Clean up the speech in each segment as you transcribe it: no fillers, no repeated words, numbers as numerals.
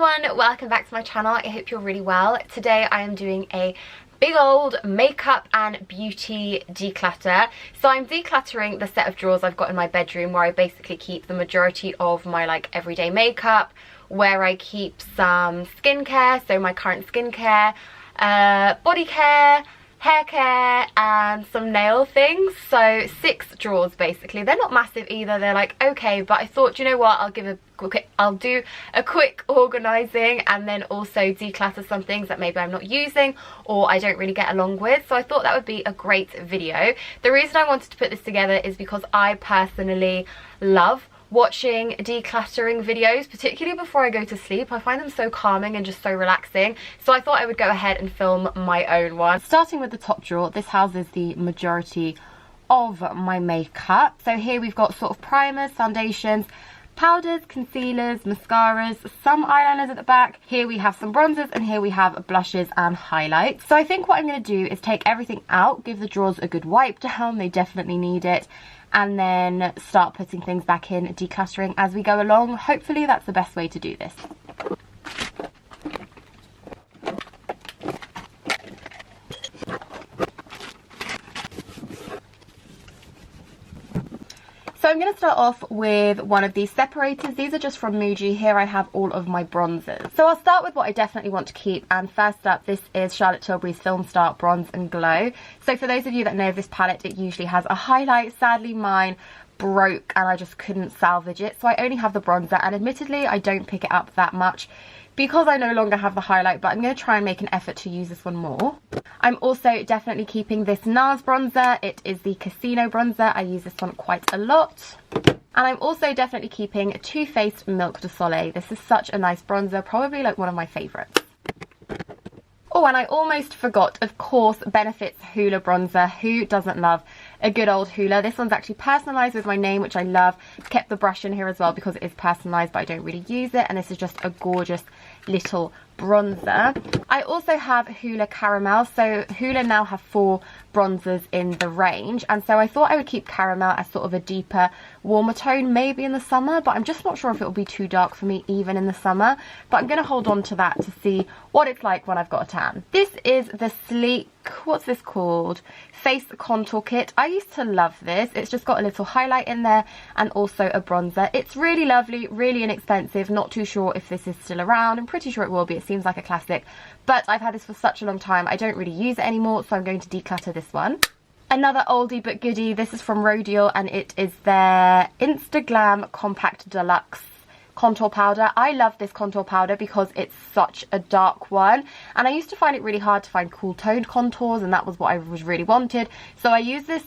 everyone, welcome back to my channel. I hope you're really well. Today I am doing a big old makeup and beauty declutter. So I'm decluttering the set of drawers I've got in my bedroom where I basically keep the majority of my everyday makeup, where I keep some skincare, so my current skincare, body care, hair care, and some nail things. So 6 drawers basically. They're not massive either, they're okay, but I thought, you know what, I'll do a quick organising and then also declutter some things that maybe I'm not using or I don't really get along with. So I thought that would be a great video. The reason I wanted to put this together is because I personally love watching decluttering videos, particularly before I go to sleep. I find them so calming and just so relaxing, so I thought I would go ahead and film my own one. Starting with the top drawer, this houses the majority of my makeup. So here we've got sort of primers, foundations, powders, concealers, mascaras, some eyeliners at the back. Here we have some bronzers, and here we have blushes and highlights. So I think what I'm going to do is take everything out, give the drawers a good wipe down, they definitely need it, and then start putting things back in, decluttering as we go along. Hopefully that's the best way to do this. So I'm going to start off with one of these separators. These are just from Muji. Here I have all of my bronzers. So I'll start with what I definitely want to keep, and first up, this is Charlotte Tilbury's Film Start Bronze and Glow. So for those of you that know this palette, it usually has a highlight. Sadly mine broke and I just couldn't salvage it, so I only have the bronzer, and admittedly I don't pick it up that much because I no longer have the highlight, but I'm going to try and make an effort to use this one more. I'm also definitely keeping this NARS bronzer. It is the Casino bronzer. I use this one quite a lot. And I'm also definitely keeping Too Faced Milk de Soleil. This is such a nice bronzer, probably one of my favourites. Oh, and I almost forgot, of course, Benefit's Hoola bronzer. Who doesn't love a good old Hoola? This one's actually personalised with my name, which I love. Kept the brush in here as well because it is personalised, but I don't really use it. And this is just a gorgeous little bronzer. I also have Hoola Caramel. So Hoola now have 4 bronzers in the range, and so I thought I would keep Caramel as sort of a deeper, warmer tone, maybe in the summer, but I'm just not sure if it will be too dark for me even in the summer. But I'm going to hold on to that to see what it's like when I've got a tan. This is the Sleek, what's this called? Face Contour Kit. I used to love this. It's just got a little highlight in there and also a bronzer. It's really lovely, really inexpensive. Not too sure if this is still around. I'm pretty sure it will be. It seems like a classic, but I've had this for such a long time I don't really use it anymore, so I'm going to declutter this one. Another oldie but goodie. This is from Rodial, and it is their Instaglam Compact Deluxe contour powder. I love this contour powder because it's such a dark one, and I used to find it really hard to find cool toned contours, and that was what I really wanted. So I use this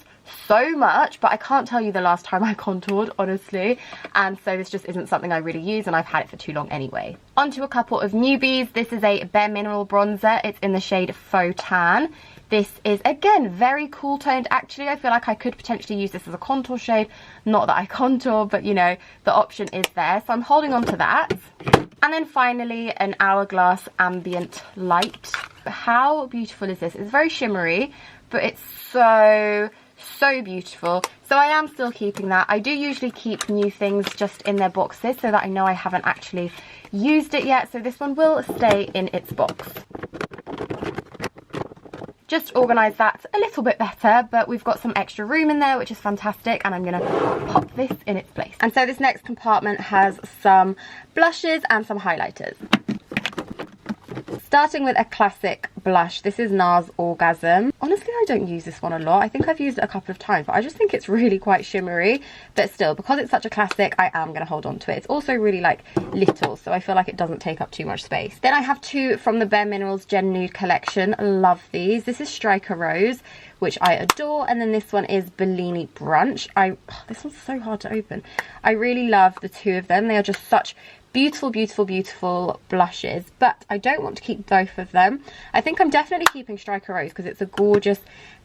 so much, but I can't tell you the last time I contoured, honestly, and so this just isn't something I really use, and I've had it for too long anyway. On to a couple of newbies. This is a Bare Mineral bronzer. It's in the shade Faux Tan. This is, again, very cool toned. Actually, I feel like I could potentially use this as a contour shade. Not that I contour, but you know, the option is there. So I'm holding on to that. And then finally, an Hourglass Ambient Light. How beautiful is this? It's very shimmery, but it's so beautiful. So I am still keeping that. I do usually keep new things just in their boxes so that I know I haven't actually used it yet. So this one will stay in its box. Just organise that a little bit better, but we've got some extra room in there, which is fantastic, and I'm going to pop this in its place. And so this next compartment has some blushes and some highlighters. Starting with a classic blush. This is NARS Orgasm. Honestly, I don't use this one a lot. I think I've used it a couple of times, but I just think it's really quite shimmery. But still, because it's such a classic, I am going to hold on to it. It's also really little, so I feel like it doesn't take up too much space. Then I have 2 from the Bare Minerals Gen Nude collection. Love these. This is Striker Rose, which I adore, and then this one is Bellini Brunch. This one's so hard to open. I really love the 2 of them. They are just such beautiful blushes, but I don't want to keep both of them. I think I'm definitely keeping Striker Rose because it's a gorgeous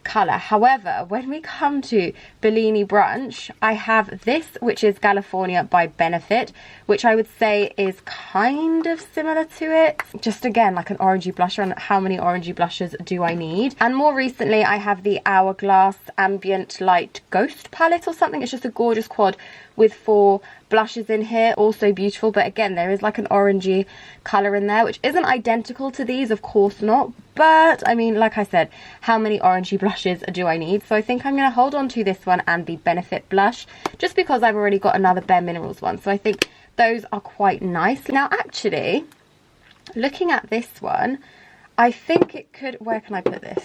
colour. However, when we come to Bellini Brunch, I have this, which is California by Benefit, which I would say is kind of similar to it. Just again, like an orangey blusher, and how many orangey blushes do I need? And more recently, I have the Hourglass Ambient Light Ghost palette or something. It's just a gorgeous quad with 4 blushes in here, also beautiful, but again, there is like an orangey colour in there, which isn't identical to these, of course not, but I mean, like I said, how many orangey blushes do I need? So I think I'm going to hold on to this one and the Benefit blush, just because I've already got another Bare Minerals one, so I think those are quite nice. Now actually, looking at this one, I think it could, where can I put this?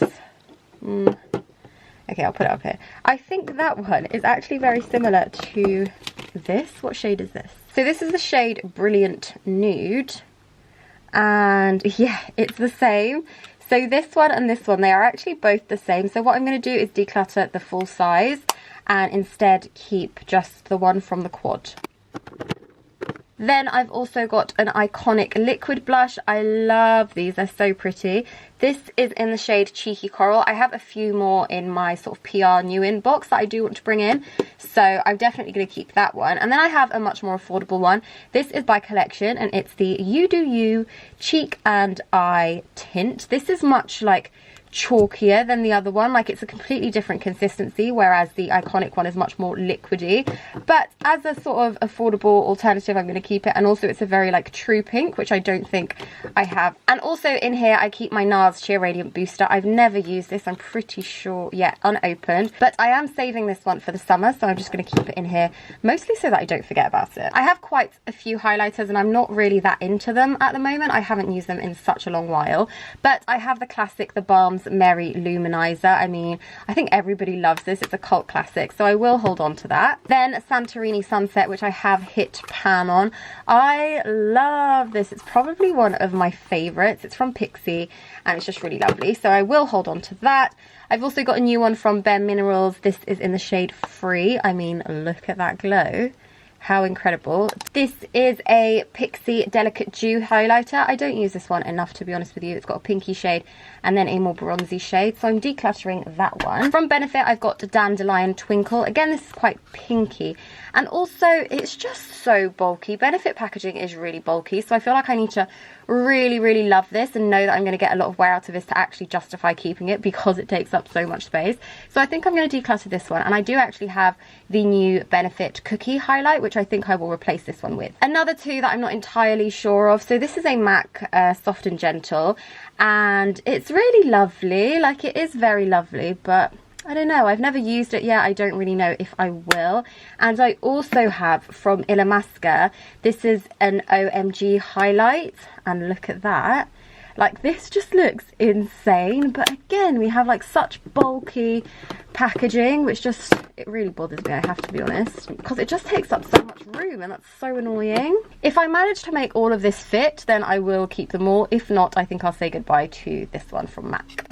Okay, I'll put it up here. I think that one is actually very similar to this. What shade is this? So this is the shade Brilliant Nude. And yeah, it's the same. So this one and this one, they are actually both the same. So what I'm going to do is declutter the full size and instead keep just the one from the quad. Then I've also got an Iconic liquid blush. I love these, they're so pretty. This is in the shade Cheeky Coral. I have a few more in my sort of PR new in box that I do want to bring in, so I'm definitely going to keep that one. And then I have a much more affordable one. This is by Collection, and it's the You Do You Cheek and Eye Tint. This is much like chalkier than the other one, like it's a completely different consistency, whereas the Iconic one is much more liquidy. But as a sort of affordable alternative, I'm going to keep it. And also it's a very like true pink, which I don't think I have. And also in here I keep my NARS Sheer Radiant Booster. I've never used this, I'm pretty sure, yeah, unopened, but I am saving this one for the summer, so I'm just going to keep it in here, mostly so that I don't forget about it. I have quite a few highlighters and I'm not really that into them at the moment. I haven't used them in such a long while, but I have the classic, the Balm's Merry Luminizer. I mean, I think everybody loves this. It's a cult classic, so I will hold on to that. Then Santorini Sunset, which I have hit pan on. I love this. It's probably one of my favorites. It's from Peexo and it's just really lovely, so I will hold on to that. I've also got a new one from Bare Minerals. This is in the shade Free. I mean, look at that glow. How incredible. This is a Peexo Delicate Dew highlighter. I don't use this one enough, to be honest with you. It's got a pinky shade and then a more bronzy shade, so I'm decluttering that one. From Benefit, I've got Dandelion Twinkle. Again, this is quite pinky, and also it's just so bulky. Benefit packaging is really bulky, so I feel like I need to really love this and know that I'm going to get a lot of wear out of this to actually justify keeping it, because it takes up so much space. So I think I'm going to declutter this one, and I do actually have the new Benefit Cookie highlight, which I think I will replace this one with. Another two that I'm not entirely sure of. So this is a MAC Soft and Gentle, and it's really lovely. Like, it is very lovely, but I don't know, I've never used it yet. I don't really know if I will. And I also have from Illamasqua, this is an OMG highlight, and look at that. Like, this just looks insane, but again, we have like such bulky packaging, which just, it really bothers me, I have to be honest, because it just takes up so much room, and that's so annoying. If I manage to make all of this fit, then I will keep them all. If not, I think I'll say goodbye to this one from MAC.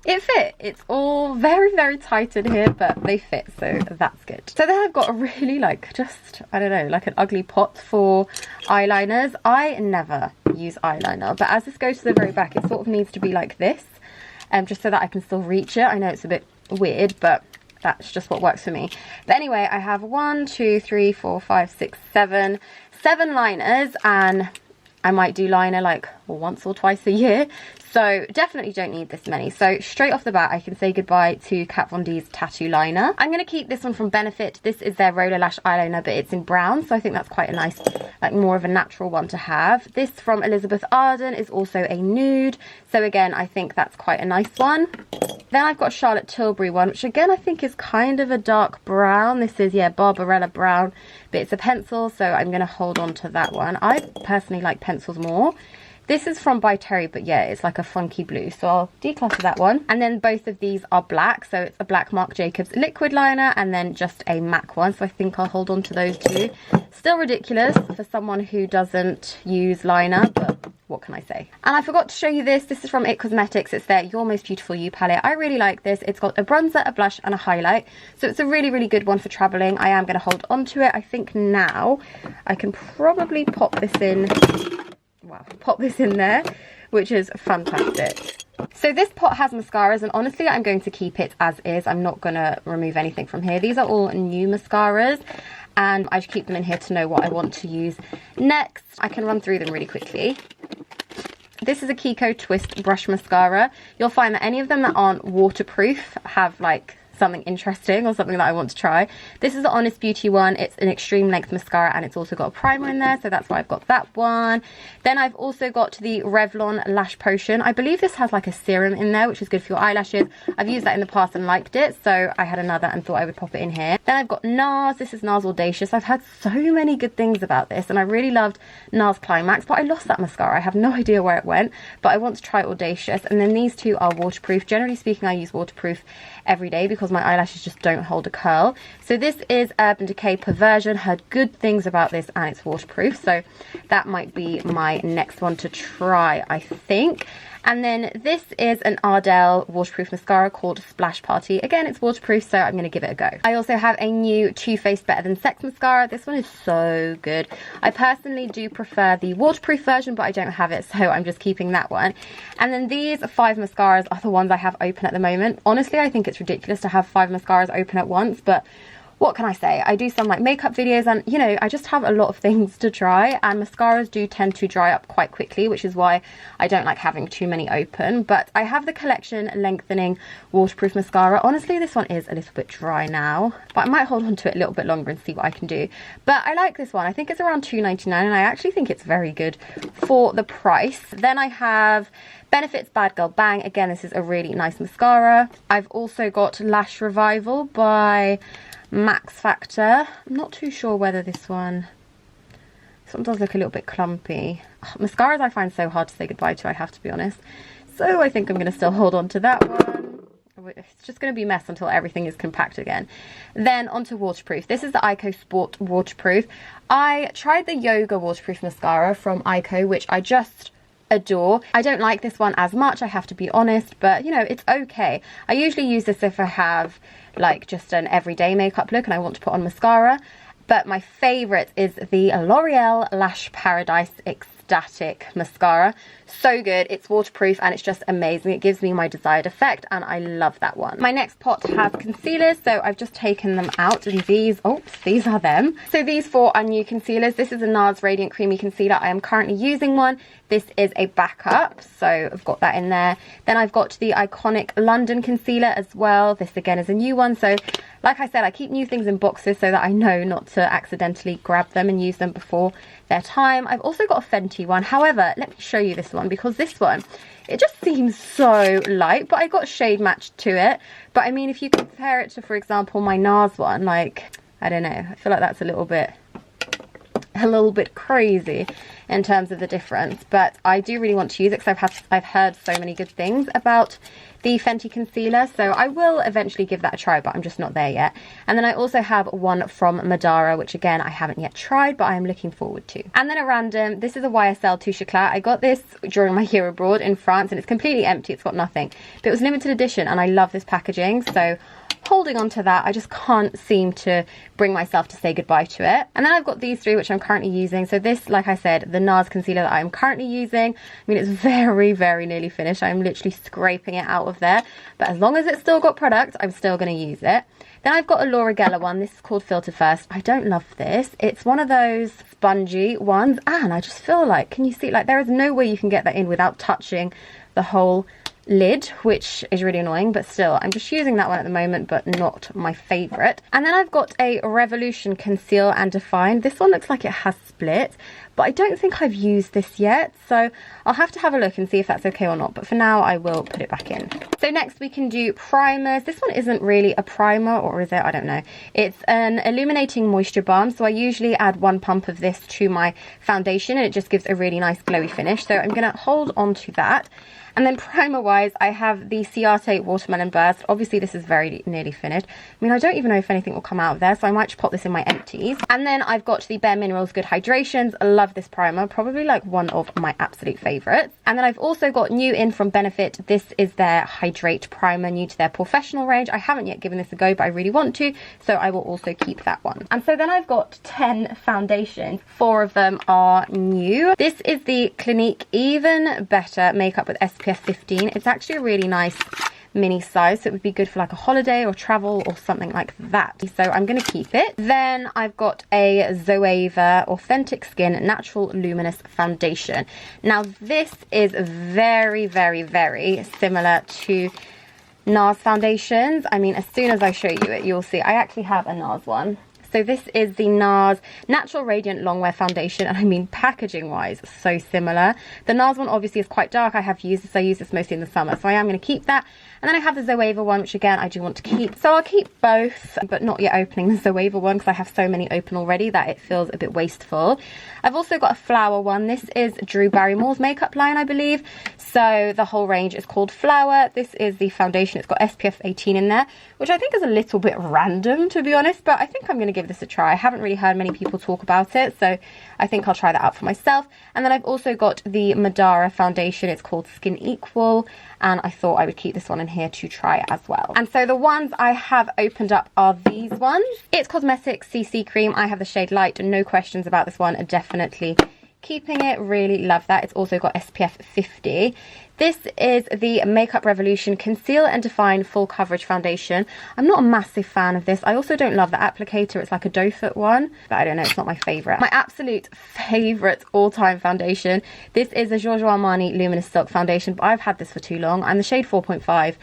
It fit. It's all very tight in here, but they fit, so that's good. So then I've got a really like, just, I don't know, like an ugly pot for eyeliners. I never use eyeliner, but as this goes to the very back, it sort of needs to be like this, just so that I can still reach it. I know it's a bit weird, but that's just what works for me. But anyway, I have 1, 2, 3, 4, 5, 6, 7 liners, and I might do liner like once or twice a year, so definitely don't need this many. So straight off the bat, I can say goodbye to Kat Von D's Tattoo Liner. I'm going to keep this one from Benefit. This is their Roller Lash Eyeliner, but it's in brown, so I think that's quite a nice, like more of a natural one to have. This from Elizabeth Arden is also a nude, so again, I think that's quite a nice one. Then I've got a Charlotte Tilbury one, which again, I think is kind of a dark brown. This is, yeah, Barbarella brown, but it's a pencil, so I'm going to hold on to that one. I personally like pencils more. This is from By Terry, but yeah, it's like a funky blue, so I'll declutter that one. And then both of these are black, so it's a black Marc Jacobs liquid liner and then just a MAC one, so I think I'll hold on to those two. Still ridiculous for someone who doesn't use liner, but what can I say? And I forgot to show you this. This is from It Cosmetics. It's their Your Most Beautiful You palette. I really like this. It's got a bronzer, a blush and a highlight, so it's a really good one for traveling. I am going to hold on to it. I think now I can probably pop this in. Wow, pop this in there, which is fantastic. So this pot has mascaras, and honestly I'm going to keep it as is. I'm not going to remove anything from here. These are all new mascaras, and I should keep them in here to know what I want to use next. I can run through them really quickly. This is a Kiko Twist Brush Mascara. You'll find that any of them that aren't waterproof have like something interesting or something that I want to try. This is the Honest Beauty one. It's an extreme length mascara, and it's also got a primer in there, so that's why I've got that one. Then I've also got the Revlon Lash Potion. I believe this has like a serum in there, which is good for your eyelashes. I've used that in the past and liked it, so I had another and thought I would pop it in here. Then I've got NARS. This is NARS Audacious. I've heard so many good things about this, and I really loved NARS Climax, but I lost that mascara. I have no idea where it went, but I want to try Audacious. And then these two are waterproof. Generally speaking, I use waterproof every day because my eyelashes just don't hold a curl. So this is Urban Decay Perversion. Heard good things about this, and it's waterproof, so that might be my next one to try, I think. And then this is an Ardell waterproof mascara called Splash Party. Again, it's waterproof, so I'm going to give it a go. I also have a new Too Faced Better Than Sex mascara. This one is so good. I personally do prefer the waterproof version, but I don't have it, so I'm just keeping that one. And then these 5 mascaras are the ones I have open at the moment. Honestly, I think it's ridiculous to have 5 mascaras open at once, but what can I say? I do some like makeup videos, and you know, I just have a lot of things to try, and mascaras do tend to dry up quite quickly, which is why I don't like having too many open. But I have the Collection Lengthening Waterproof Mascara. Honestly, this one is a little bit dry now, but I might hold on to it a little bit longer and see what I can do. But I like this one. I think it's around $2.99, and I actually think it's very good for the price. Then I have Benefit's Bad Girl Bang. Again, this is a really nice mascara. I've also got Lash Revival by Max Factor. I'm not too sure whether this one does look a little bit clumpy. Mascaras I find so hard to say goodbye to, I have to be honest. So I think I'm going to still hold on to that one. It's just going to be a mess until everything is compact again. Then onto waterproof. This is the Ico Sport Waterproof. I tried the Yoga Waterproof Mascara from Ico, which I just adore. I don't like this one as much, I have to be honest, but you know, it's okay. I usually use this if I have like just an everyday makeup look and I want to put on mascara. But my favourite is the L'Oreal Lash Paradise Ecstatic Mascara. So good, it's waterproof and it's just amazing. It gives me my desired effect and I love that one. My next pot has concealers, so I've just taken them out, and these are them. So these 4 are new concealers. This is a NARS Radiant Creamy Concealer. I am currently using one. This is a backup, so I've got that in there. Then I've got the Iconic London Concealer as well. This again is a new one, so like I said, I keep new things in boxes so that I know not to accidentally grab them and use them before their time. I've also got a Fenty one. However, let me show you this one, because this one, it just seems so light, but I got shade matched to it. But I mean, if you compare it to, for example, my NARS one, like, I don't know, I feel like that's a little bit crazy in terms of the difference. But I do really want to use it because I've heard so many good things about the Fenty concealer, so I will eventually give that a try, but I'm just not there yet. And then I also have one from Madara, which again I haven't yet tried, but I am looking forward to. And then a random, this is a YSL Touche Eclat. I got this during my year abroad in France, and it's completely empty, it's got nothing, but it was limited edition and I love this packaging, so holding on to that. I just can't seem to bring myself to say goodbye to it. And then I've got these 3 which I'm currently using. So this, like I said, the NARS concealer that I'm currently using, I mean, it's very, very nearly finished. I'm literally scraping it out of there, but as long as it's still got product, I'm still going to use it. Then I've got a Laura Geller one. This is called Filter First. I don't love this. It's one of those spongy ones, and I just feel like, can you see, like there is no way you can get that in without touching the whole lid, which is really annoying, but still I'm just using that one at the moment, but not my favorite. And then I've got a Revolution Conceal and Define. This one looks like it has split, but I don't think I've used this yet, so I'll have to have a look and see if that's okay or not, but for now I will put it back in. So next we can do primers. This one isn't really a primer, or is it? I don't know. It's an illuminating moisture balm, so I usually add 1 pump of this to my foundation and it just gives a really nice glowy finish, so I'm gonna hold on to that. And then primer wise, I have the Ciate Watermelon Burst. Obviously this is very nearly finished. I mean, I don't even know if anything will come out of there, so I might just pop this in my empties. And then I've got the Bare Minerals Good Hydrations. I love this primer, probably like one of my absolute favourites. And then I've also got new in from Benefit. This is their Hydrate Primer, new to their Professional range. I haven't yet given this a go, but I really want to, so I will also keep that one. And so then I've got 10 foundations. 4 of them are new. This is the Clinique Even Better Makeup with SPF SPF 15. It's actually a really nice mini size, so it would be good for like a holiday or travel or something like that. So I'm going to keep it. Then I've got a Zoeva Authentic Skin Natural Luminous Foundation. Now this is very, very, very similar to NARS foundations. I mean, as soon as I show you it, you'll see. I actually have a NARS one. So this is the NARS Natural Radiant Longwear Foundation, and I mean, packaging wise, so similar. The NARS one obviously is quite dark. I have used this, I use this mostly in the summer, so I am going to keep that. And then I have the Zoeva one, which again, I do want to keep. So I'll keep both, but not yet opening the Zoeva one because I have so many open already that it feels a bit wasteful. I've also got a Flower one. This is Drew Barrymore's makeup line, I believe. So the whole range is called Flower. This is the foundation. It's got SPF 18 in there, which I think is a little bit random, to be honest, but I think I'm going to give this a try. I haven't really heard many people talk about it, so I think I'll try that out for myself. And then I've also got the Madara foundation. It's called Skin Equal, and I thought I would keep this one in here to try it as well. And so the ones I have opened up are these ones. It's Cosmetics CC Cream. I have the shade Light. No questions about this one. Definitely keeping it. Really love that. It's also got SPF 50. This is the Makeup Revolution Conceal and Define Full Coverage Foundation. I'm not a massive fan of this. I also don't love the applicator. It's like a doe foot one, but I don't know, it's not my favourite. My absolute favourite all-time foundation. This is a Giorgio Armani Luminous Silk Foundation, but I've had this for too long. I'm the shade 4.5.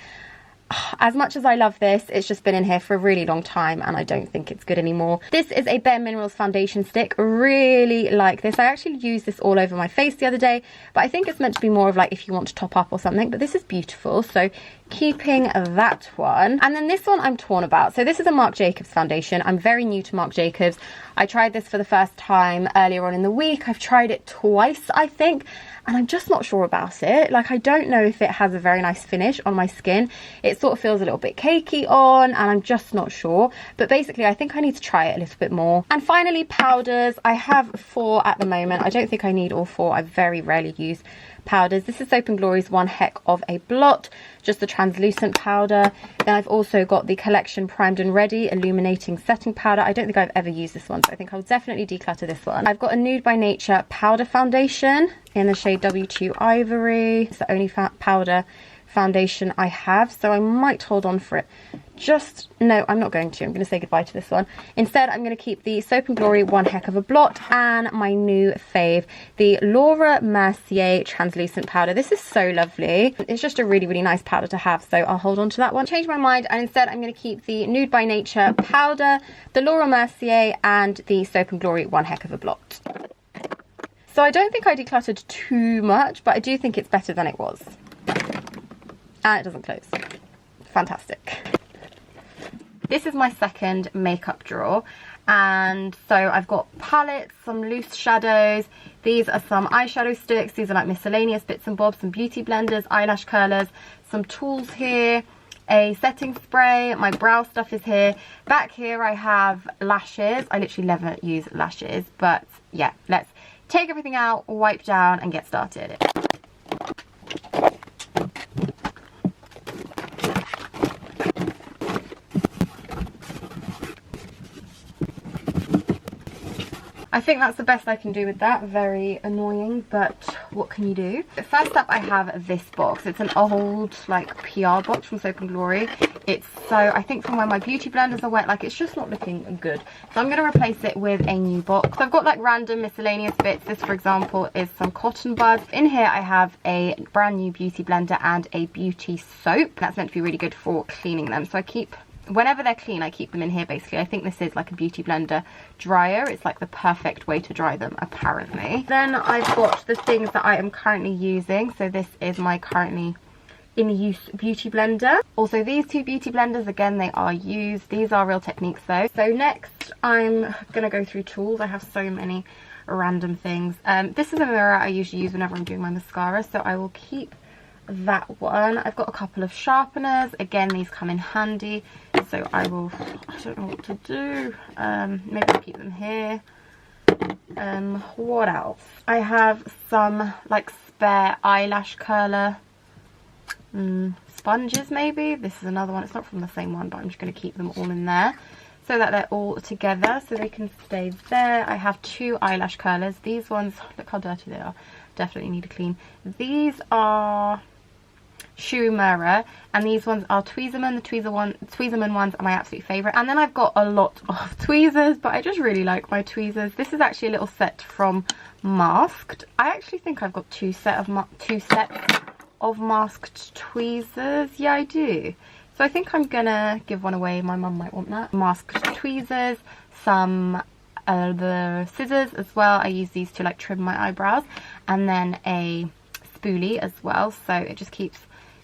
As much as I love this, it's just been in here for a really long time and I don't think it's good anymore. This is a Bare Minerals foundation stick. Really like this. I actually used this all over my face the other day, but I think it's meant to be more of like if you want to top up or something, but this is beautiful. So keeping that one. And then this one I'm torn about. So this is a Marc Jacobs foundation. I'm very new to Marc Jacobs. I tried this for the first time earlier on in the week. I've tried it twice, I think, and I'm just not sure about it. Like, I don't know if it has a very nice finish on my skin. It sort of feels a little bit cakey on, and I'm just not sure. But basically, I think I need to try it a little bit more. And finally, powders. I have 4 at the moment. I don't think I need all 4. I very rarely use powders. This is Soap & Glory's One Heck of a Blot, just the translucent powder. Then I've also got the Collection Primed and Ready Illuminating Setting Powder. I don't think I've ever used this one, so I think I'll definitely declutter this one. I've got a Nude by Nature powder foundation in the shade W2 Ivory. It's the only powder foundation I have, so I might hold on for it. No, I'm not going to. I'm going to say goodbye to this one. Instead, I'm going to keep the Soap & Glory One Heck of a Blot and my new fave, the Laura Mercier Translucent Powder. This is so lovely. It's just a really, really nice powder to have, so I'll hold on to that one. Change my mind, and instead I'm going to keep the Nude by Nature powder, the Laura Mercier, and the Soap & Glory One Heck of a Blot. So I don't think I decluttered too much, but I do think it's better than it was. And it doesn't close. Fantastic. This is my second makeup drawer, and so I've got palettes, some loose shadows. These are some eyeshadow sticks. These are like miscellaneous bits and bobs, some beauty blenders, eyelash curlers, some tools here, a setting spray, my brow stuff is here. Back here I have lashes. I literally never use lashes, but yeah, let's take everything out, wipe down, and get started. I think that's the best I can do with that. Very annoying, but what can you do? First up, I have this box. It's an old like PR box from Soap & Glory. It's so, I think from where my beauty blenders are wet, like it's just not looking good. So I'm going to replace it with a new box. So I've got like random miscellaneous bits. This, for example, is some cotton buds. In here I have a brand new beauty blender and a beauty soap. That's meant to be really good for cleaning them. So I keep, whenever they're clean, I keep them in here basically. I think this is like a beauty blender dryer. It's like the perfect way to dry them apparently. Then I've got the things that I am currently using. So this is my currently in use beauty blender. Also these 2 beauty blenders, again, they are used. These are Real Techniques though. So next I'm gonna go through tools. I have so many random things. This is a mirror I usually use whenever I'm doing my mascara, so I will keep that one. I've got a couple of sharpeners. Again, these come in handy, so I don't know what to do. Maybe I'll keep them here. What else? I have some like spare eyelash curler sponges maybe. This is another one. It's not from the same one, but I'm just going to keep them all in there so that they're all together so they can stay there. I have 2 eyelash curlers. These ones, look how dirty they are. Definitely need to clean. These are Shumura, and these ones are Tweezerman. The Tweezerman ones are my absolute favourite. And then I've got a lot of tweezers, but I just really like my tweezers. This is actually a little set from Masked. I actually think I've got two sets of Masked tweezers. Yeah, I do. So I think I'm gonna give one away. My mum might want that. Masked tweezers, some the scissors as well. I use these to like trim my eyebrows, and then a spoolie as well, so it just keeps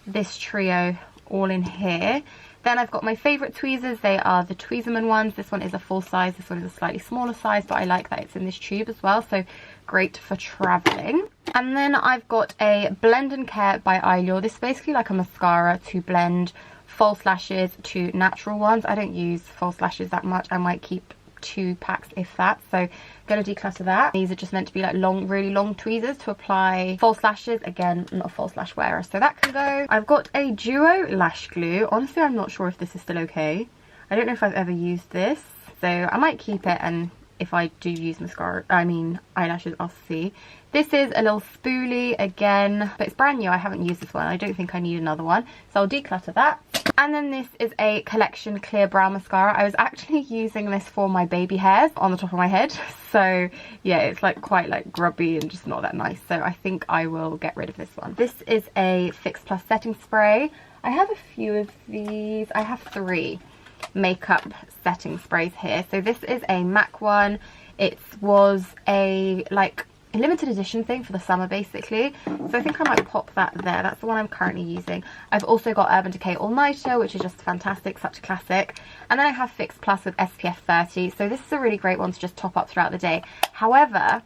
this trio all in here. Then I've got my favourite tweezers. They are the Tweezerman ones. This one is a full size, this one is a slightly smaller size, but I like that it's in this tube as well, so great for travelling. And then I've got a Blend and Care by Eyelure. This is basically like a mascara to blend false lashes to natural ones. I don't use false lashes that much. I might keep 2 packs if that, so I'm gonna declutter that. These are just meant to be like long, really long tweezers to apply false lashes. Again, I'm not a false lash wearer, so that can go. I've got a Duo lash glue. Honestly, I'm not sure if this is still okay. I don't know if I've ever used this, so I might keep it, and if I do use eyelashes, I'll see. This is a little spoolie again, but it's brand new. I haven't used this one. I don't think I need another one, so I'll declutter that. And then this is a Collection Clear Brow Mascara. I was actually using this for my baby hairs on the top of my head, so yeah, it's like quite like grubby and just not that nice, so I think I will get rid of this one. This is a Fix Plus setting spray. I have a few of these. I have 3 makeup setting sprays here. So this is a MAC one. It was a like limited edition thing for the summer basically, so I think I might pop that there. That's the one I'm currently using. I've also got Urban Decay All Nighter, which is just fantastic, such a classic. And then I have Fix Plus with SPF 30, so this is a really great one to just top up throughout the day. However,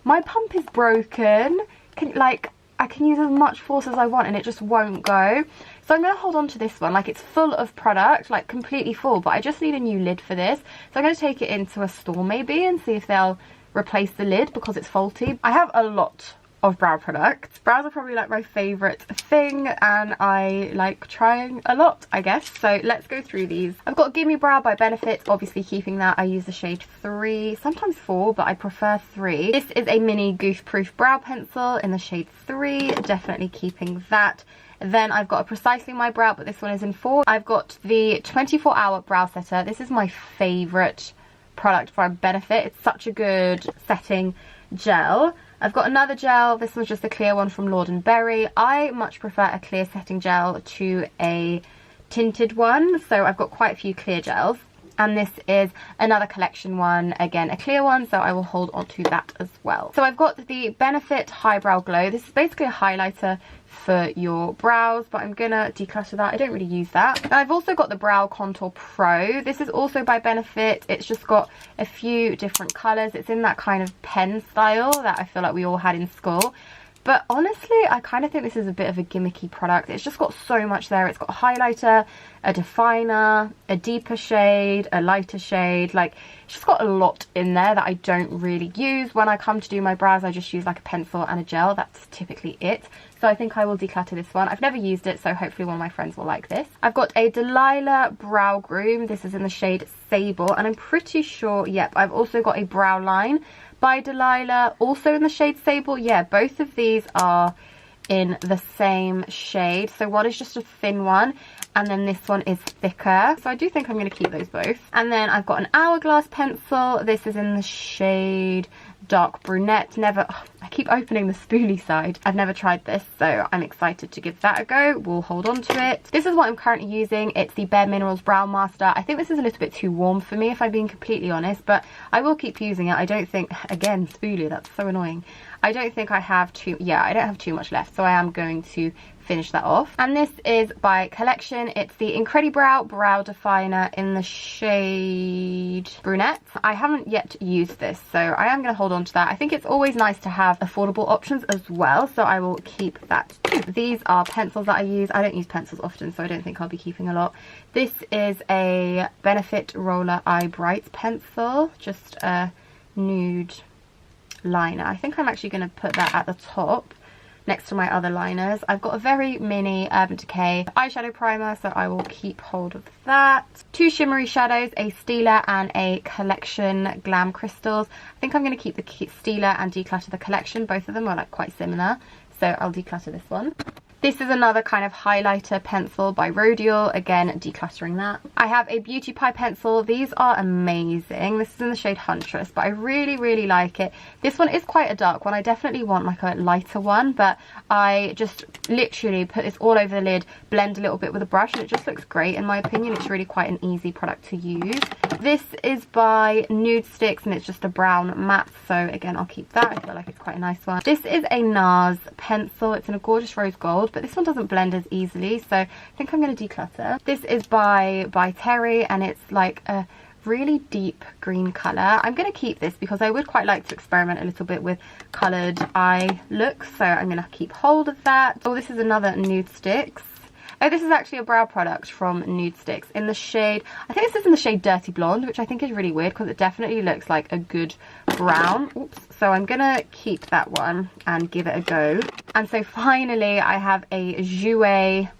my pump is broken. I can use as much force as I want and it just won't go. So I'm going to hold on to this one. Like, it's full of product, like completely full, but I just need a new lid for this. So I'm going to take it into a store maybe and see if they'll replace the lid because it's faulty. I have a lot of brow products. Brows are probably like my favourite thing, and I like trying a lot, I guess. So let's go through these. I've got Gimme Brow by Benefit, obviously keeping that. I use the shade 3, sometimes 4, but I prefer 3. This is a mini Goof Proof brow pencil in the shade 3, definitely keeping that. Then I've got a Precisely My Brow, but this one is in 4. I've got the 24-hour brow setter. This is my favourite product from Benefit. It's such a good setting gel. I've got another gel. This was just a clear one from Lord & Berry. I much prefer a clear setting gel to a tinted one, so I've got quite a few clear gels. And this is another collection one, again a clear one, so I will hold on to that as well. So I've got the Benefit Highbrow Glow. This is basically a highlighter for your brows, but I'm gonna declutter that. I don't really use that. And I've also got the Brow Contour Pro. This is also by Benefit. It's just got a few different colours. It's in that kind of pen style that I feel like we all had in school. But honestly, I kind of think this is a bit of a gimmicky product. It's just got so much there. It's got a highlighter, a definer, a deeper shade, a lighter shade. Like, it's just got a lot in there that I don't really use. When I come to do my brows, I just use like a pencil and a gel. That's typically it. So I think I will declutter this one. I've never used it, so hopefully one of my friends will like this. I've got a Delilah Brow Groom. This is in the shade Sable, and I'm pretty sure, yep, I've also got a Brow Line by Delilah, also in the shade Sable. Yeah, both of these are in the same shade. So one is just a thin one, and then this one is thicker. So I do think I'm going to keep those both. And then I've got an Hourglass pencil. This is in the shade Dark Brunette. I keep opening the spoolie side. I've never tried this, so I'm excited to give that a go. We'll hold on to it. This is what I'm currently using. It's the Bare Minerals Brow Master. I think this is a little bit too warm for me, if I'm being completely honest, but I will keep using it. I don't think, again, spoolie, that's so annoying. I don't think I have I don't have too much left, so I am going to finish that off. And this is by Collection. It's the Incredibrow Brow Definer in the shade Brunette. I haven't yet used this, so I am going to hold on to that. I think it's always nice to have affordable options as well, so I will keep that too. These are pencils that I use. I don't use pencils often, so I don't think I'll be keeping a lot. This is a Benefit Roller Eye Bright pencil, just a nude liner. I think I'm actually going to put that at the top next to my other liners. I've got a very mini Urban Decay eyeshadow primer, so I will keep hold of that. 2 shimmery shadows, a Stila and a Collection Glam Crystals. I think I'm going to keep the Stila and declutter the Collection. Both of them are like quite similar, so I'll declutter this one. This is another kind of highlighter pencil by Rodial. Again, decluttering that. I have a Beauty Pie pencil. These are amazing. This is in the shade Huntress, but I really, really like it. This one is quite a dark one. I definitely want like a lighter one, but I just literally put this all over the lid, blend a little bit with a brush, and it just looks great in my opinion. It's really quite an easy product to use. This is by Nude Sticks, and it's just a brown matte, so again, I'll keep that. I feel like it's quite a nice one. This is a NARS pencil. It's in a gorgeous rose gold, but this one doesn't blend as easily, so I think I'm going to declutter. This is by Terry, and it's like a really deep green colour. I'm going to keep this because I would quite like to experiment a little bit with coloured eye looks, so I'm going to keep hold of that. Oh, this is another Nude Sticks. Oh, this is actually a brow product from Nude Sticks in the shade, I think this is in the shade Dirty Blonde, which I think is really weird because it definitely looks like a good brown. Oops. So I'm gonna keep that one and give it a go. And so finally I have a Jouer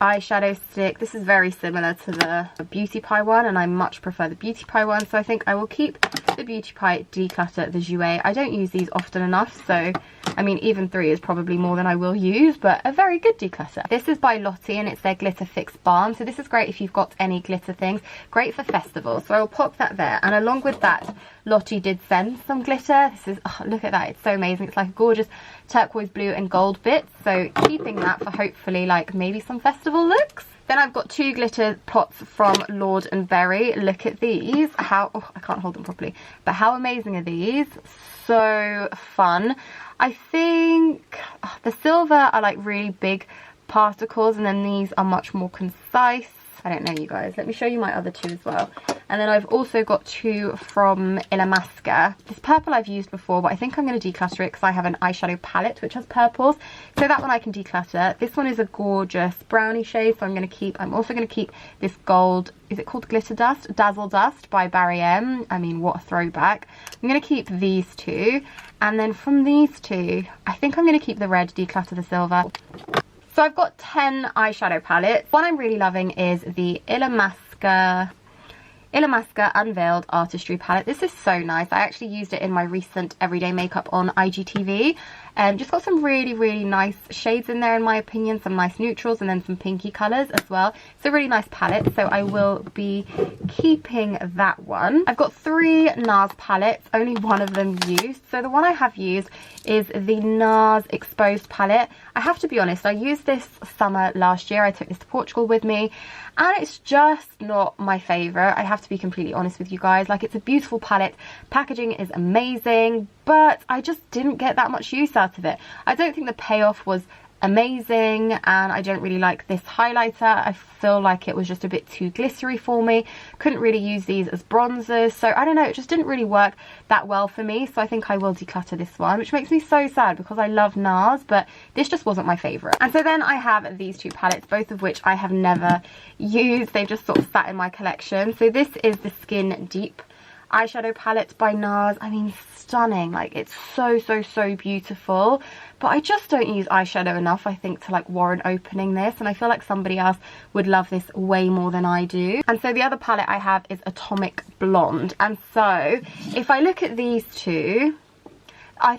eyeshadow stick. This is very similar to the Beauty Pie one, and I much prefer the Beauty Pie one, so I think I will keep the Beauty Pie, declutter the Jouer. I don't use these often enough, so I mean even 3 is probably more than I will use, but a very good declutter. This is by Lottie, and it's their Glitter Fix Balm, so this is great if you've got any glitter things, great for festivals, so I'll pop that there. And along with that, Lottie did send some glitter. This is, oh, look at that, it's so amazing. It's like a gorgeous turquoise blue and gold bits, so keeping that for hopefully like maybe some festival looks. Then I've got 2 glitter pots from Lord & Berry. Look at these. How, oh, I can't hold them properly, but how amazing are these? So fun. I think the silver are like really big particles, and then these are much more concise. I don't know, you guys. Let me show you my other 2 as well. And then I've also got 2 from Mascara. This purple I've used before, but I think I'm going to declutter it because I have an eyeshadow palette which has purples. So that one I can declutter. This one is a gorgeous brownie shade, so I'm also going to keep this gold, is it called Glitter Dust? Dazzle Dust by Barry M. I mean, what a throwback. I'm going to keep these 2. And then from these 2, I think I'm going to keep the red, declutter the silver. So I've got 10 eyeshadow palettes. One I'm really loving is the Illamasqua Unveiled Artistry palette. This is so nice. I actually used it in my recent everyday makeup on IGTV. Just got some really, really nice shades in there in my opinion, some nice neutrals and then some pinky colours as well. It's a really nice palette, so I will be keeping that one. I've got 3 NARS palettes, only one of them used. So the one I have used is the NARS Exposed palette. I have to be honest, I used this summer last year. I took this to Portugal with me, and it's just not my favourite. I have to be completely honest with you guys. Like, it's a beautiful palette, packaging is amazing, but I just didn't get that much use out of it. I don't think the payoff was amazing, and I don't really like this highlighter. I feel like it was just a bit too glittery for me. Couldn't really use these as bronzers, so I don't know, it just didn't really work that well for me. So I think I will declutter this one, which makes me so sad because I love NARS, but this just wasn't my favourite. And so then I have these 2 palettes, both of which I have never used. They've just sort of sat in my collection. So this is the Skin Deep eyeshadow palette by NARS. I mean, stunning. Like, it's so, so, so beautiful, but I just don't use eyeshadow enough, I think, to like warrant opening this, and I feel like somebody else would love this way more than I do. And so the other palette I have is Atomic Blonde, and so if I look at these 2, I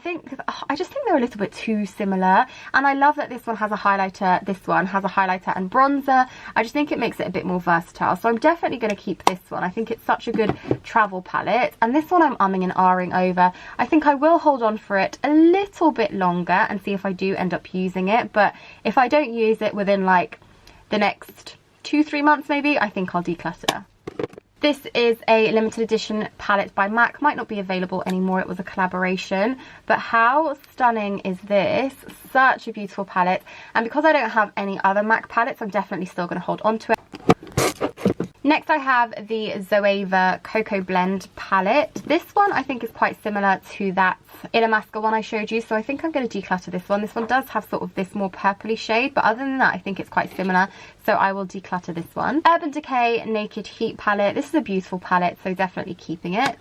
just think they're a little bit too similar, and I love that this one has a highlighter, this one has a highlighter and bronzer. I just think it makes it a bit more versatile, so I'm definitely going to keep this one. I think it's such a good travel palette, and this one I'm umming and ahhing over. I think I will hold on for it a little bit longer and see if I do end up using it, but if I don't use it within like the next 2-3 months maybe, I think I'll declutter. This is a limited edition palette by MAC. Might not be available anymore, it was a collaboration. But how stunning is this? Such a beautiful palette. And because I don't have any other MAC palettes, I'm definitely still going to hold on to it. Next I have the Zoeva Cocoa Blend palette. This one I think is quite similar to that Illamasqua one I showed you, so I think I'm going to declutter this one. This one does have sort of this more purpley shade, but other than that I think it's quite similar, so I will declutter this one. Urban Decay Naked Heat palette. This is a beautiful palette, so definitely keeping it.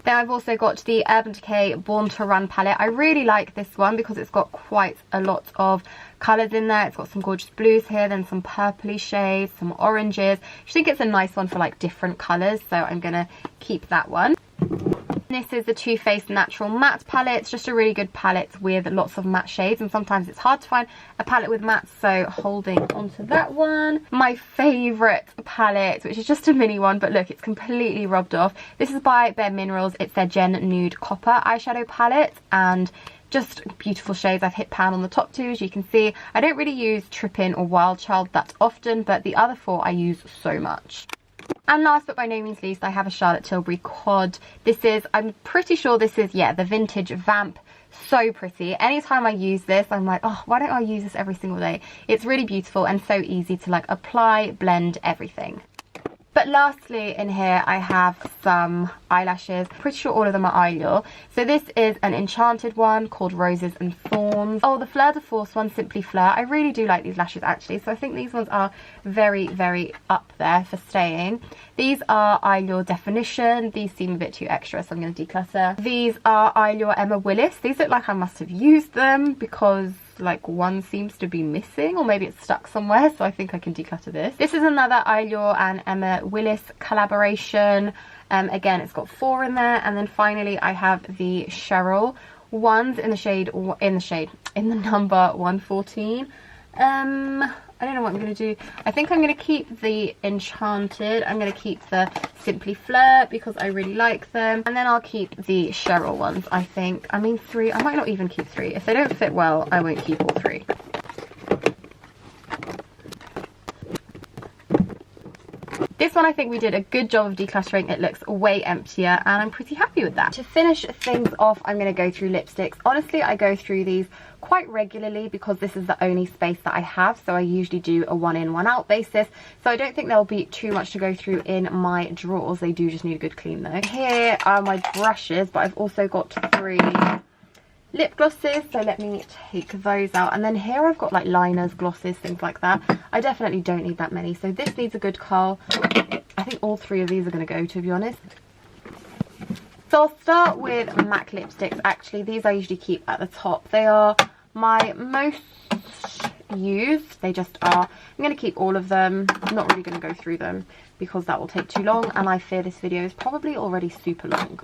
Then I've also got the Urban Decay Born to Run palette. I really like this one because it's got quite a lot of colours in there. It's got some gorgeous blues here, then some purpley shades, some oranges. I think it's a nice one for like different colours, so I'm going to keep that one. This is the Too Faced Natural Matte palette. It's just a really good palette with lots of matte shades, and sometimes it's hard to find a palette with matte, so holding onto that one. My favourite palette, which is just a mini one, but look, it's completely rubbed off. This is by Bare Minerals. It's their Gen Nude Copper eyeshadow palette, and just beautiful shades. I've hit pan on the top two, as you can see. I don't really use Trippin' or Wild Child that often, but the other four I use so much. And last but by no means least, I have a Charlotte Tilbury Quad. This is, I'm pretty sure this is, yeah, the vintage Vamp. So pretty. Anytime I use this, I'm like, oh, why don't I use this every single day? It's really beautiful and so easy to like apply, blend, everything. But lastly in here I have some eyelashes. Pretty sure all of them are Eyelure. So this is an enchanted one called Roses and Thorns. Oh, the Fleur de Force one, Simply Fleur. I really do like these lashes actually. So I think these ones are very, very up there for staying. These are Eyelure Definition. These seem a bit too extra, so I'm going to declutter. These are Eyelure Emma Willis. These look like I must have used them because like one seems to be missing, or maybe it's stuck somewhere, so I think I can declutter this. This is another Eyelure and Emma Willis collaboration. Again, it's got 4 in there. And then finally I have the Cheryl ones in the number 114. I don't know what I'm going to do. I think I'm going to keep the Enchanted. I'm going to keep the Simply Fleur because I really like them. And then I'll keep the Cheryl ones, I think. I mean 3. I might not even keep 3. If they don't fit well, I won't keep all 3. This one I think we did a good job of decluttering. It looks way emptier and I'm pretty happy with that. To finish things off, I'm going to go through lipsticks. Honestly, I go through these quite regularly because this is the only space that I have, so I usually do a one in one out basis, so I don't think there'll be too much to go through in my drawers. They do just need a good clean though. Here are my brushes, but I've also got 3 lip glosses, so let me take those out. And then here I've got like liners, glosses, things like that. I definitely don't need that many, so this needs a good curl. I think all 3 of these are going to go, to be honest. So I'll start with MAC lipsticks. Actually, these I usually keep at the top. They are my most used. They just are. I'm going to keep all of them. I'm not really going to go through them because that will take too long, and I fear this video is probably already super long.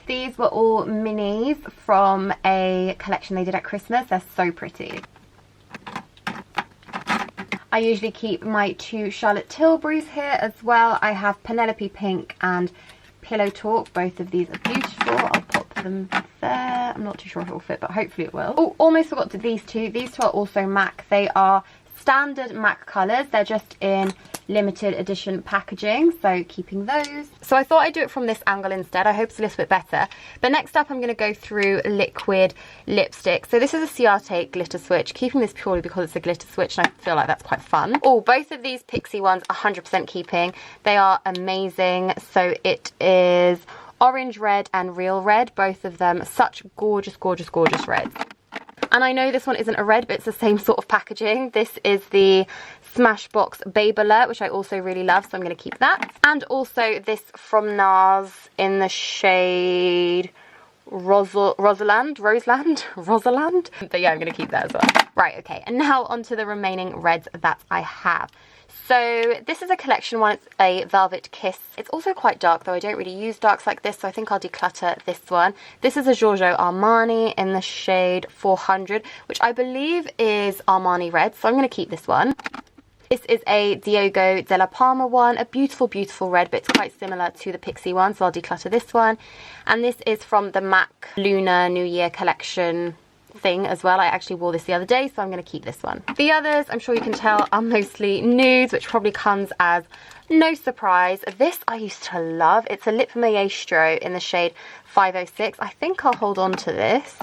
These were all minis from a collection they did at Christmas. They're so pretty. I usually keep my 2 Charlotte Tilburys here as well. I have Penelope Pink and Pillow Talk. Both of these are beautiful. I'll pop them there. I'm not too sure if it will fit, but hopefully it will. Oh, almost forgot to these 2. These 2 are also MAC. They are standard MAC colours. They're just in limited edition packaging, so keeping those. So I thought I'd do it from this angle instead. I hope it's a little bit better. But next up I'm going to go through liquid lipstick. So this is a Ciate glitter switch, keeping this purely because it's a glitter switch and I feel like that's quite fun. Oh, both of these Pixie ones 100% keeping. They are amazing. So it is Orange Red and Real Red, both of them such gorgeous, gorgeous, gorgeous reds. And I know this one isn't a red, but it's the same sort of packaging. This is the Smashbox Babe Alert, which I also really love, so I'm going to keep that. And also this from NARS in the shade Roseland. But yeah, I'm going to keep that as well. Right, okay, and now onto the remaining reds that I have. So this is a collection one. It's a Velvet Kiss. It's also quite dark, though I don't really use darks like this, so I think I'll declutter this one. This is a Giorgio Armani in the shade 400, which I believe is Armani Red, so I'm going to keep this one. This is a Diogo Della Palma one, a beautiful, beautiful red, but it's quite similar to the Pixie one, so I'll declutter this one. And this is from the MAC Lunar New Year collection thing as well. I actually wore this the other day, so I'm going to keep this one. The others, I'm sure you can tell, are mostly nudes, which probably comes as no surprise. This I used to love. It's a Lip Maestro in the shade 506. I think I'll hold on to this.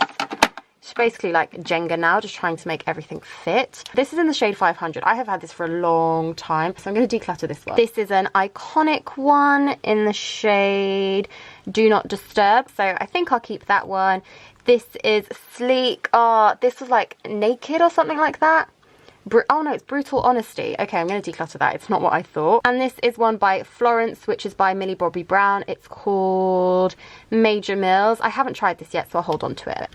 It's basically like Jenga now, just trying to make everything fit. This is in the shade 500. I have had this for a long time, so I'm going to declutter this one. This is an iconic one in the shade Do Not Disturb, so I think I'll keep that one. This is Sleek. This was like Naked or something like that. Oh no, it's Brutal Honesty. Okay, I'm going to declutter that. It's not what I thought. And this is one by Florence, which is by Millie Bobby Brown. It's called Major Mills. I haven't tried this yet, so I'll hold on to it.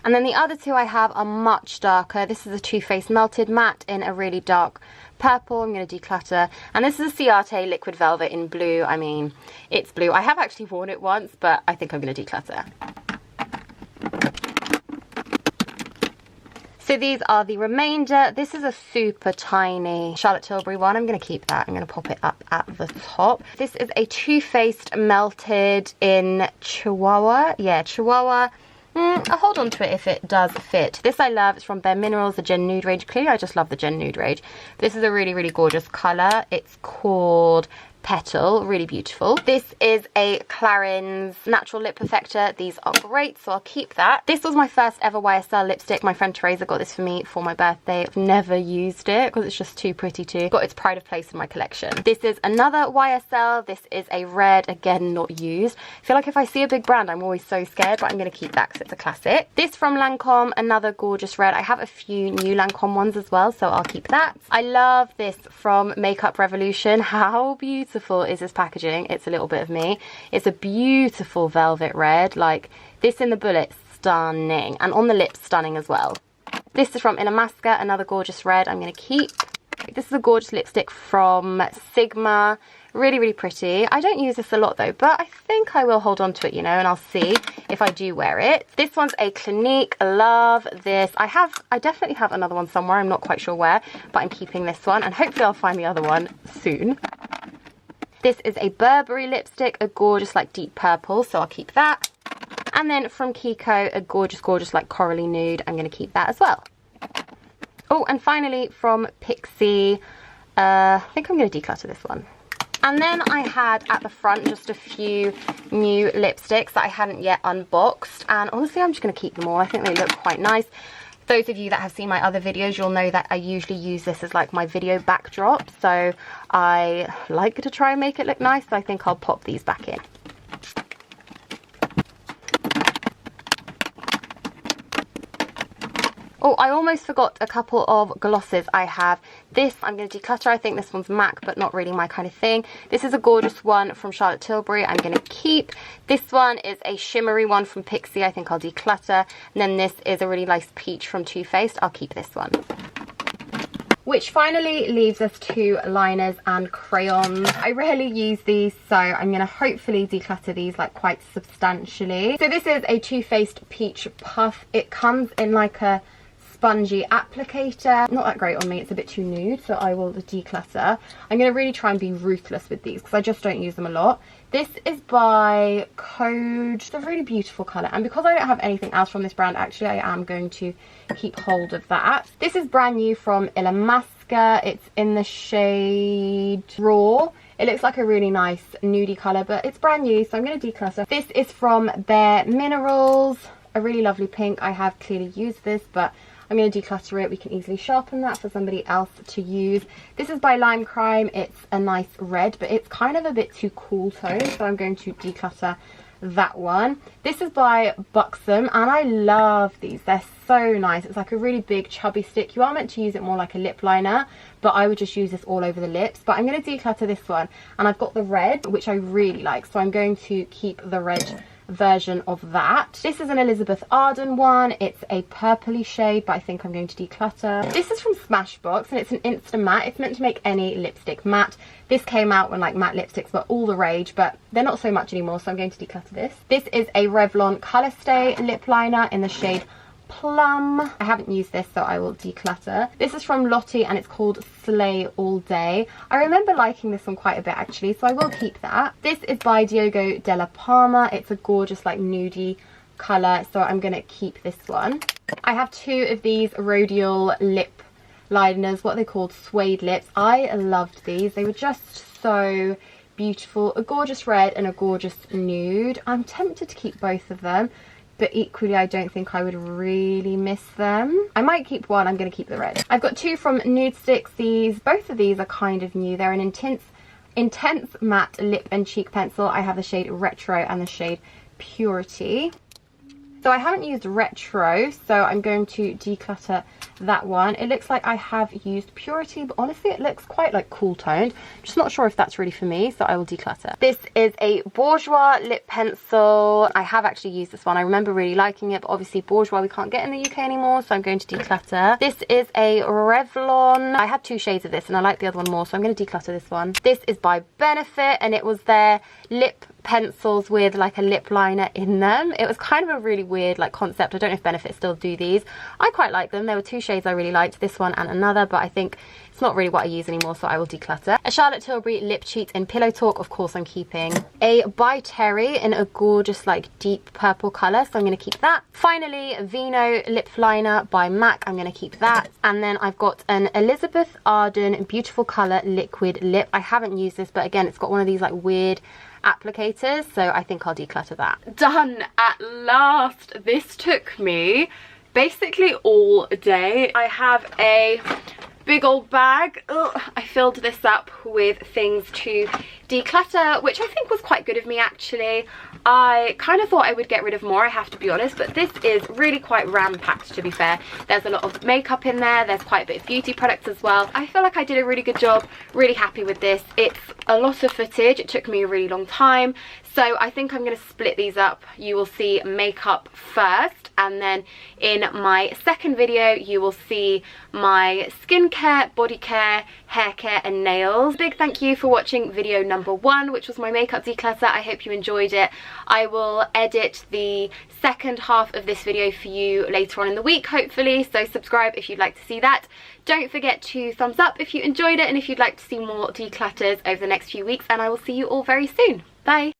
And then the other 2 I have are much darker. This is a Too Faced Melted Matte in a really dark purple. I'm going to declutter. And this is a Ciate Liquid Velvet in blue. I mean, it's blue. I have actually worn it once, but I think I'm going to declutter. So these are the remainder. This is a super tiny Charlotte Tilbury one. I'm going to keep that. I'm going to pop it up at the top. This is a Too Faced Melted in Chihuahua. Yeah, Chihuahua. I'll hold on to it if it does fit. This I love. It's from Bare Minerals, the Gen Nude range. Clearly, I just love the Gen Nude range. This is a really, really gorgeous colour. It's called Petal, really beautiful. This is a Clarins Natural Lip Perfector. These are great, so I'll keep that. This was my first ever YSL lipstick. My friend Teresa got this for me for my birthday. I've never used it because it's just too pretty to. Got its pride of place in my collection. This is another YSL. This is a red, again, not used. I feel like if I see a big brand, I'm always so scared, but I'm going to keep that because it's a classic. This from Lancome, another gorgeous red. I have a few new Lancome ones as well, so I'll keep that. I love this from Makeup Revolution. How beautiful is this packaging? It's a little bit of me. It's a beautiful velvet red. Like, this in the bullet, stunning, and on the lips, stunning as well. This is from Mascara, another gorgeous red. I'm going to keep. This is a gorgeous lipstick from Sigma. Really, really pretty. I don't use this a lot though, but I think I will hold on to it, you know, and I'll see if I do wear it. This one's a Clinique. I love this. I definitely have another one somewhere. I'm not quite sure where, but I'm keeping this one, and hopefully I'll find the other one soon. This is a Burberry lipstick, a gorgeous like deep purple, so I'll keep that. And then from Kiko, a gorgeous, gorgeous like corally nude. I'm going to keep that as well. Oh, and finally from Peexo, I think I'm going to declutter this one. And then I had at the front just a few new lipsticks that I hadn't yet unboxed. And honestly, I'm just going to keep them all. I think they look quite nice. Those of you that have seen my other videos, you'll know that I usually use this as like my video backdrop. So I like to try and make it look nice. So I think I'll pop these back in. Oh, I almost forgot a couple of glosses I have. This I'm going to declutter. I think this one's MAC, but not really my kind of thing. This is a gorgeous one from Charlotte Tilbury. I'm going to keep. This one is a shimmery one from Peexo. I think I'll declutter. And then this is a really nice peach from Too Faced. I'll keep this one. Which finally leaves us to liners and crayons. I rarely use these, so I'm going to hopefully declutter these like quite substantially. So this is a Too Faced Peach Puff. It comes in like a spongy applicator. Not that great on me, it's a bit too nude, so I will declutter. I'm going to really try and be ruthless with these because I just don't use them a lot. This is by Code. It's a really beautiful colour, and because I don't have anything else from this brand, actually I am going to keep hold of that. This is brand new from Mascara. It's in the shade Raw. It looks like a really nice nudie colour, but it's brand new, so I'm going to declutter. This is from Bare Minerals, a really lovely pink. I have clearly used this, but I'm going to declutter it. We can easily sharpen that for somebody else to use. This is by Lime Crime. It's a nice red, but it's kind of a bit too cool tone, so I'm going to declutter that one. This is by Buxom, and I love these. They're so nice. It's like a really big chubby stick. You are meant to use it more like a lip liner, but I would just use this all over the lips. But I'm going to declutter this one, and I've got the red, which I really like, so I'm going to keep the red version of that. This is an Elizabeth Arden one. It's a purpley shade, but I think I'm going to declutter. This is from Smashbox, and it's an Insta Matte. It's meant to make any lipstick matte. This came out when like matte lipsticks were all the rage, but they're not so much anymore, so I'm going to declutter this. This is a Revlon Colour Stay lip liner in the shade Plum. I haven't used this, so I will declutter. This is from Lottie, and it's called Slay All Day. I remember liking this one quite a bit actually, so I will keep that. This is by Diogo Della Palma. It's a gorgeous like nudie colour, so I'm going to keep this one. I have two of these Rodial lip liners, what are they called? Suede lips. I loved these. They were just so beautiful. A gorgeous red and a gorgeous nude. I'm tempted to keep both of them, but equally I don't think I would really miss them. I might keep one. I'm going to keep the red. I've got two from Nude Sticks. Both of these are kind of new. They're an intense matte lip and cheek pencil. I have the shade Retro and the shade Purity. So I haven't used Retro, so I'm going to declutter that one. It looks like I have used Purity, but honestly it looks quite like cool toned. Just not sure if that's really for me, so I will declutter. This is a Bourjois lip pencil. I have actually used this one. I remember really liking it, but obviously Bourjois we can't get in the UK anymore, so I'm going to declutter. This is a Revlon. I had 2 shades of this and I like the other one more, so I'm going to declutter this one. This is by Benefit, and it was their lip pencils with like a lip liner in them. It was kind of a really weird like concept. I don't know if Benefit still do these. I quite like them. There were 2 shades I really liked, this one and another, but I think it's not really what I use anymore, so I will declutter. A Charlotte Tilbury lip cheat in Pillow Talk, of course I'm keeping. A By Terry in a gorgeous like deep purple colour, so I'm going to keep that. Finally, Vino lip liner by MAC, I'm going to keep that. And then I've got an Elizabeth Arden Beautiful Colour liquid lip. I haven't used this, but again it's got one of these like weird applicators, so I think I'll declutter that. Done at last. This took me basically all day. I have a big old bag. Ugh, I filled this up with things to declutter, which I think was quite good of me actually. I kind of thought I would get rid of more, I have to be honest, but this is really quite ram-packed to be fair. There's a lot of makeup in there, there's quite a bit of beauty products as well. I feel like I did a really good job, really happy with this. It's a lot of footage, it took me a really long time, so I think I'm going to split these up. You will see makeup first, and then in my second video you will see my skincare, body care, hair care and nails. Big thank you for watching video number 1, which was my makeup declutter. I hope you enjoyed it. I will edit the second half of this video for you later on in the week hopefully, so subscribe if you'd like to see that. Don't forget to thumbs up if you enjoyed it and if you'd like to see more declutters over the next few weeks, and I will see you all very soon. Bye!